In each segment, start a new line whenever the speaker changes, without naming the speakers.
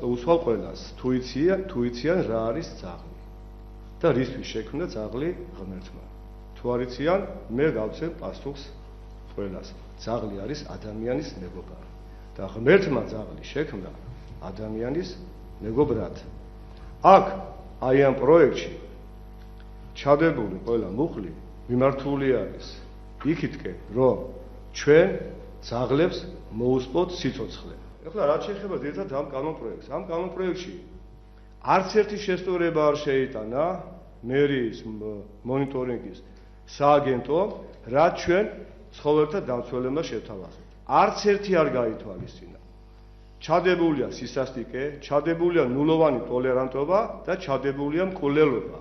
უსვალ ყველას, თუ იციან რა არის ძაღლი და რისთვის შექმნა ძაღლი ღმერთმა. თუ არ იციან, მე გავცემ პასუხს ყველას. ძაღლი არის ადამიანის მეგობარი და ღმერთმა ძაღლი შექმნა ადამიანის მეგობრად. აქ აი ამ პროექტში ჩადებული ყველა მუხლი მიმართული არის იქითკენ, რომ ჩვენ ძაღლებს მოუსწოთ სიცოცხლე. ეხლა რაც შეეხება ძირითადად ამ კანონპროექტს, ამ კანონპროექტში არც ერთი შესწორება არ შეიტანა მერიის მონიტორინგის სააგენტო, რაც ჩვენ ცხოველთა დამცველებმა შევთავაზეთ. არც ერთი არ გაითვალისწინა. ჩადებულია სისასტიკე, ჩადებულია ნულოვანი ტოლერანტობა და ჩადებულია მკვლელობა.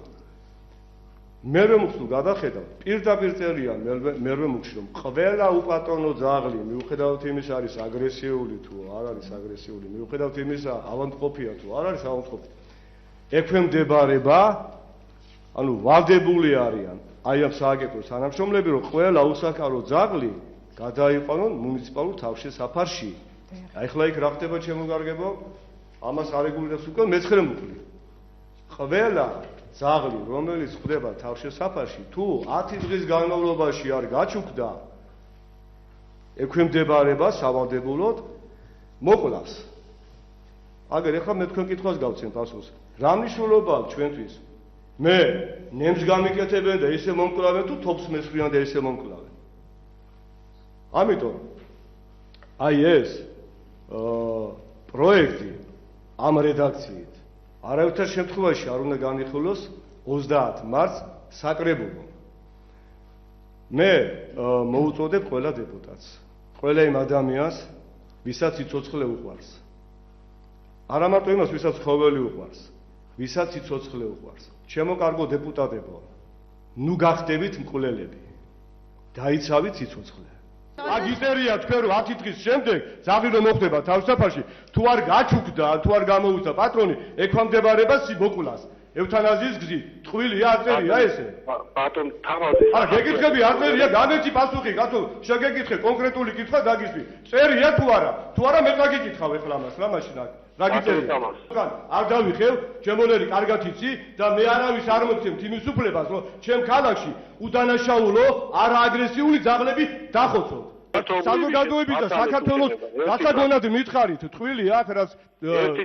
მერვე მუხლს თუ გადახედავ, პირდაპირ წერია მერვე მუხლში, რომ ყველა უპატრონო ძაღლი, მიუხედავად იმისა, არის აგრესიული თუ არ არის აგრესიული, მიუხედავად იმისა, ავადმყოფია თუ არ არის ავადმყოფი, ექვემდებარება, ანუ ვალდებული არიან აი ამ სააგენტოს თანამშრომლები, რომ ყველა უსაქარო ძაღლი გადაიყვანონ მუნიციპალურ თავშესაფარში. ახლა იქ რა ხდება ჩემო გარგებო? ამას არეგულირებს უკვე მეცხრე მუხლი. ყველა ძაღლი, რომელიც ხდება თავშესაფარში, თუ 10 დღის განმავლობაში არ გაჩუქდა, ექვემდებარება სავალდებულოდ მოკლას. აგერ ახლა მე თქვენ კითხვას გავცემ პასუხს. რა მნიშვნელობა აქვს ჩვენთვის? მე ნემს გამიკეთებენ და ისე მომკლავენ თუ თოფს მესხვრიან და ისე მომკლავენ. ამიტომ აი ეს პროექტი ამ რედაქციით არავითარ შემთხვევაში არ უნდა განიხილოს 30 მარტს საკრებულო. მე მოუწოდებ ყველა დეპუტატს, ყველა იმ ადამიანს, ვისაც სიცოცხლე უყვარს. არა მარტო იმას, ვისაც ცხოველი უყვარს, ვისაც სიცოცხლე უყვარს. ჩემო კარგო დეპუტატებო, ნუ გახდებით მკვლელები. დაიცავით სიცოცხლე. აქ იზერია თქვენ რომ 10 დღის შემდეგ ძაღლი რომ მოხდება თავშესაფარში, თუ არ გაჩუქდა, თუ არ გამოუცა პატრონი, ექვემდებარება მოკლას. ევთანაზიის გზით, ტყუილია არ წერია ესე?
ბატონ თავაზე.
არა, გეკითხები არ წერია, გამეცი პასუხი, კაცო, შეგეკითხე კონკრეტული კითხვა დაგისვი. წერია თუ არა? თუ არა მე დაგიკითხავ ეხლა ამას, რა მაშინ აქ? რა გიწერია? არ დავიხევ, ჩემონერი კარგად იცი და მე არავის არ მოცემთ იმის უფლებას, რომ ჩემ ქალაქში udanašaulო არააგრესიული ძაღლები დახოცოთ. საზოგადოების და საქართველოს გასაგონად მითხარით, ტყუილი აქ რაც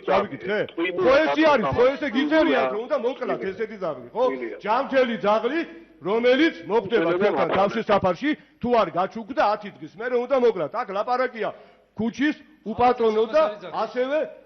დავიკითხე? ხო ესე არის, ხო ესე გიწერია, რომ უნდა მოკლათ ესეთი ძაღლი, ხო? ჯამთელი ძაღლი, რომელიც მოხდება თქვენთან თავშესაფარში, თუ არ გაჩუქდა 10 დღის მერე უნდა მოკლათ. აქ ლაპარაკია ქუჩის უპატრონო და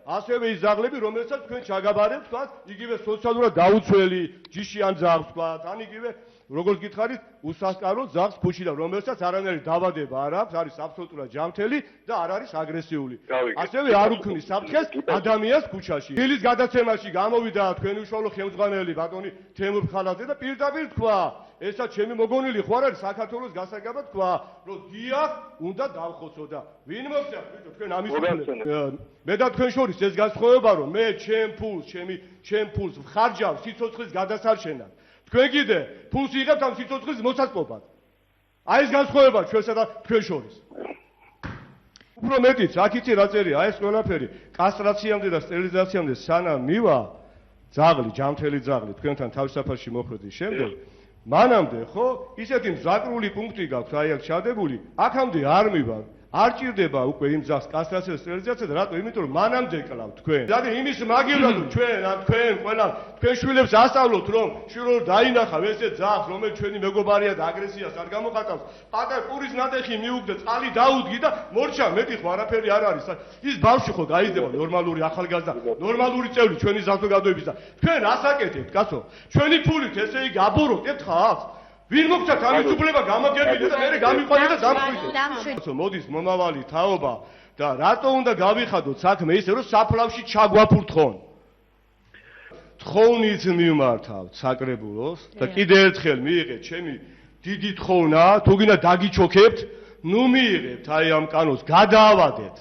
ასევე ის ძაღლები, რომელსაც თქვენ ჩაგაბარებთ, თქვათ, იგივე სოციალურად დაუცველი ჯიშიან ძაღლს, თქვათ, ან იგივე როგორც გითხარით, უსასკარო ძაღლს ქუჩიდან, რომელსაც არანაირი დაავადება არ აქვს, არის აბსოლუტურად ჯამთელი და არ არის აგრესიული. ასევე არ უქმნის საფრთხეს ადამიანს ქუჩაში. დილის გადაცემაში გამოვიდა თქვენი უშუალო ხელმძღვანელი ბატონი თემურ ხალაძე და პირდაპირ თქვა, ესა ჩემი მოგონილი ხო არ არის საქართველოს გასაგებად თქვა, რომ დიახ, უნდა დავხოცო და ვინ მოგწევს ბიჭო თქვენ ამის მე და თქვენ შორის ეს განსხვავება რომ მე ჩემ ფულს ვხარჯავ სიცოცხლის გადასარჩენად. თქვენ კიდე ფულს იღებთ ამ სიცოცხლის მოსაწყობად. აი ეს განსხვავება ჩვენსა და თქვენ შორის. უფრო მეტიც, აქ იცი რა წერია, აი ეს ყველაფერი კასტრაციამდე და სტერილიზაციამდე სანამ მივა ძაღლი, ჯამთელი ძაღლი თქვენთან თავშესაფარში მოხვედრის შემდეგ, მანამდე ხო, ისეთი მზაკრული პუნქტი გაქვს აი აქ ჩადებული, აქამდე არ მივა. არ ჭირდება უკვე იმ ძაღლს კასტრაცია და სტერილიზაცია და რატო? იმიტომ რომ მანამდე კლავთ თქვენ. δηλαδή იმის მაგივრად ჩვენ ან თქვენ ყველა თქვენ შვილებს ასწავლოთ რომ შვილო დაინახავ ესე ძაღლს რომელიც ჩვენი მეგობარია და აგრესიას არ გამოხატავს. პატარ პურის ნატეხი მიუგდე, წყალი დაუდგი და მორჩა, მეტი ხო არაფერი არ არის. ის ბავშვი ხო გაიზრდება ნორმალური ახალგაზრდა, ნორმალური წევრი ჩვენი საზოგადოების და თქვენ ასაკეთებთ, კაცო. ჩვენი ფულით ესე იგი აბოროტებთ ხალხს. ვინ მოგცათ ამის უფლება გამაგებინე და მე გამიყვანე და დამშვიდე. მოდის მომავალი თაობა და რატო უნდა გავიხადოთ საქმე ისე რომ საფლავში ჩაგვაფურთხონ. თხოვნით მიმართავთ საკრებულოს და კიდე ერთხელ მიიღეთ ჩემი დიდი თხოვნა, თუ გინდა დაგიჩოქებთ, ნუ მიიღებთ აი ამ კანონს, გადაავადეთ.